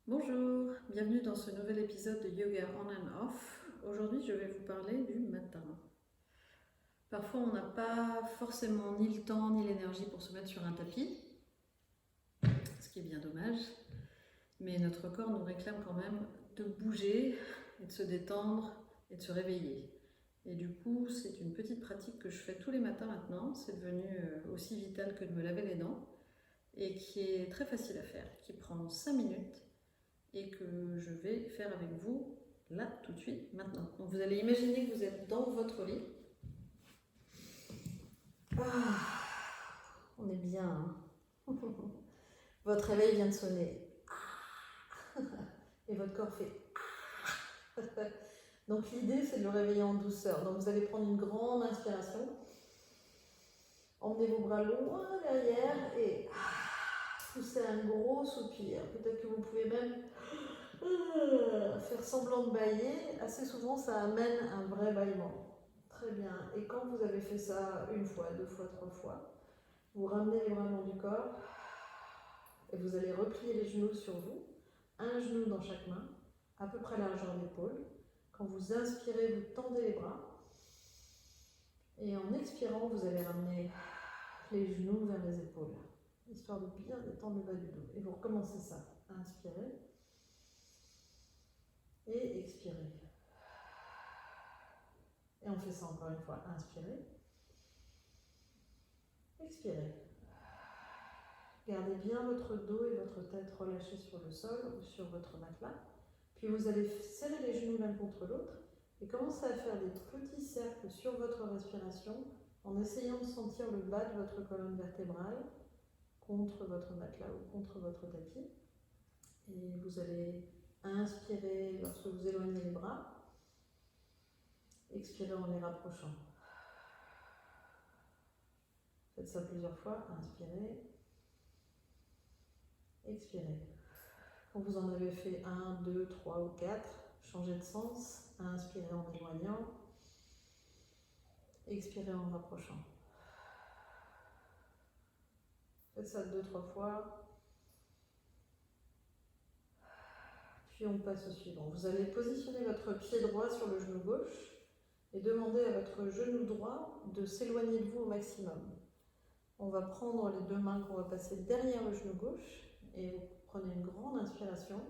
Bonjour, bienvenue dans ce nouvel épisode de Yoga On and Off. Aujourd'hui, je vais vous parler du matin. Parfois, on n'a pas forcément ni le temps ni l'énergie pour se mettre sur un tapis, ce qui est bien dommage, mais notre corps nous réclame quand même de bouger et de se détendre et de se réveiller. Et du coup, c'est une petite pratique que je fais tous les matins maintenant. C'est devenu aussi vital que de me laver les dents et qui est très facile à faire, qui prend 5 minutes et que je vais faire avec vous là, tout de suite, maintenant. Donc vous allez imaginer que vous êtes dans votre lit. On est bien. Hein. Votre réveil vient de sonner. Et votre corps fait. Donc l'idée, c'est de le réveiller en douceur. Donc vous allez prendre une grande inspiration. Emmenez vos bras loin derrière et poussez un gros soupir. Peut-être que vous pouvez même faire semblant de bâiller. Assez souvent, ça amène un vrai bâillement. Très bien. Et quand vous avez fait ça une fois, deux fois, trois fois, vous ramenez les bras le long du corps et vous allez replier les genoux sur vous. Un genou dans chaque main, à peu près largeur d'épaule. Quand vous inspirez, vous tendez les bras. Et en expirant, vous allez ramener les genoux vers les épaules, histoire de bien détendre le bas du dos. Et vous recommencez ça. Inspirez et expirez. Et on fait ça encore une fois. Inspirez. Expirez. Gardez bien votre dos et votre tête relâchés sur le sol ou sur votre matelas. Puis vous allez serrer les genoux l'un contre l'autre et commencer à faire des petits cercles sur votre respiration en essayant de sentir le bas de votre colonne vertébrale contre votre matelas ou contre votre tapis. Et vous allez inspirer lorsque vous éloignez les bras, expirer en les rapprochant. Faites ça plusieurs fois. Inspirez. Expirez. Quand vous en avez fait 1, 2, 3 ou 4, changez de sens. Inspirez en éloignant. Expirez en rapprochant. Faites ça 2-3 fois. Puis on passe au suivant. Vous allez positionner votre pied droit sur le genou gauche et demander à votre genou droit de s'éloigner de vous au maximum. On va prendre les deux mains qu'on va passer derrière le genou gauche et vous prenez une grande inspiration.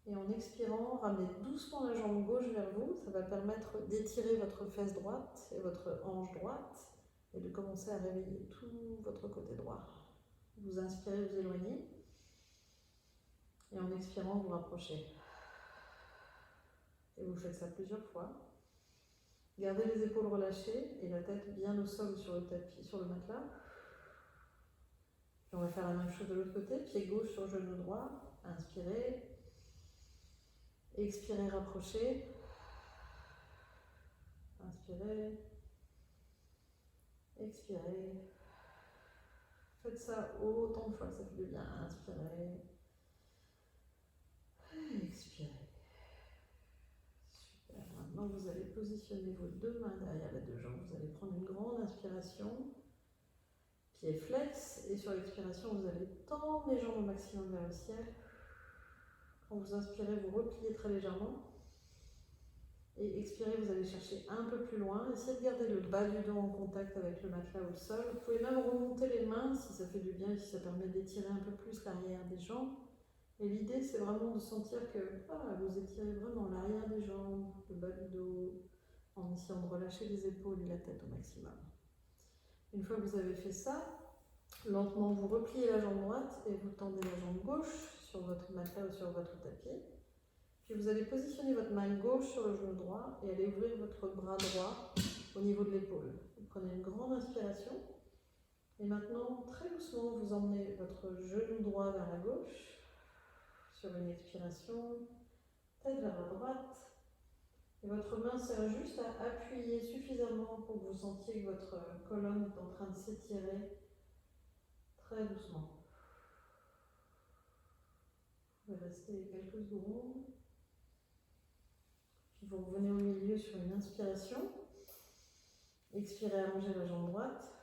Et en expirant, ramenez doucement la jambe gauche vers vous. Ça va permettre d'étirer votre fesse droite et votre hanche droite et de commencer à réveiller tout votre côté droit. Vous inspirez, vous éloignez. Et en expirant, vous rapprochez. Et vous faites ça plusieurs fois. Gardez les épaules relâchées et la tête bien au sol ou sur le tapis, sur le matelas. Et on va faire la même chose de l'autre côté. Pied gauche sur genou droit. Inspirez. Expirez, rapprochez. Inspirez. Expirez. Faites ça autant de fois que ça fait du bien. Inspirez. Expirez. Super. Maintenant, vous allez positionner vos deux mains derrière les deux jambes. Vous allez prendre une grande inspiration. Pied flex. Et sur l'expiration, vous allez tendre les jambes au maximum vers le ciel. Quand vous inspirez, vous repliez très légèrement. Et expirez, vous allez chercher un peu plus loin. Essayez de garder le bas du dos en contact avec le matelas ou le sol. Vous pouvez même remonter les mains si ça fait du bien et si ça permet d'étirer un peu plus l'arrière des jambes. Et l'idée, c'est vraiment de sentir que vous étirez vraiment l'arrière des jambes, le bas du dos, en essayant de relâcher les épaules et la tête au maximum. Une fois que vous avez fait ça, lentement vous repliez la jambe droite et vous tendez la jambe gauche sur votre matelas ou sur votre tapis. Puis vous allez positionner votre main gauche sur le genou droit et allez ouvrir votre bras droit au niveau de l'épaule. Vous prenez une grande inspiration et maintenant, très doucement, vous emmenez votre genou droit vers la gauche sur une expiration, tête vers la droite. Et votre main sert juste à appuyer suffisamment pour que vous sentiez que votre colonne est en train de s'étirer très doucement. Vous pouvez rester quelques secondes. Puis vous revenez au milieu sur une inspiration. Expirez, allongez la jambe droite.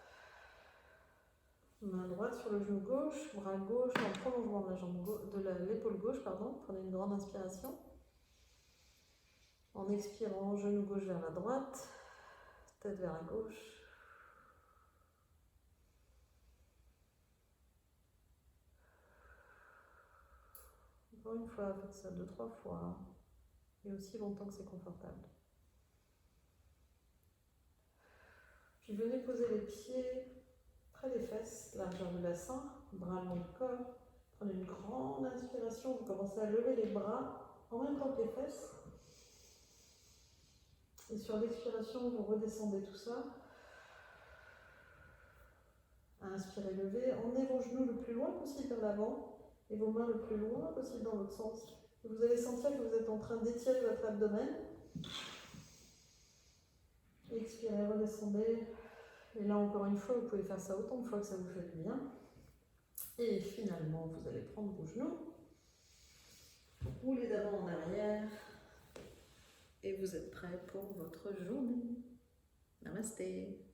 Main droite sur le genou gauche, bras gauche en prolongement de la jambe de l'épaule gauche, pardon. Prenez une grande inspiration. En expirant, genou gauche vers la droite, tête vers la gauche. Encore une fois, faites ça 2-3 fois. Et aussi longtemps que c'est confortable. Puis venez poser les pieds près des fesses, largeur du bassin, bras le long du corps. Prenez une grande inspiration, vous commencez à lever les bras en même temps que les fesses. Et sur l'expiration, vous redescendez tout ça. Inspirez, levez, emmenez vos genoux le plus loin possible vers l'avant et vos mains le plus loin possible dans l'autre sens. Et vous allez sentir que vous êtes en train d'étirer votre abdomen. Expirez, redescendez. Et là, encore une fois, vous pouvez faire ça autant de fois que ça vous fait du bien. Et finalement, vous allez prendre vos genoux, rouler d'avant en arrière. Et vous êtes prêts pour votre journée. Namasté.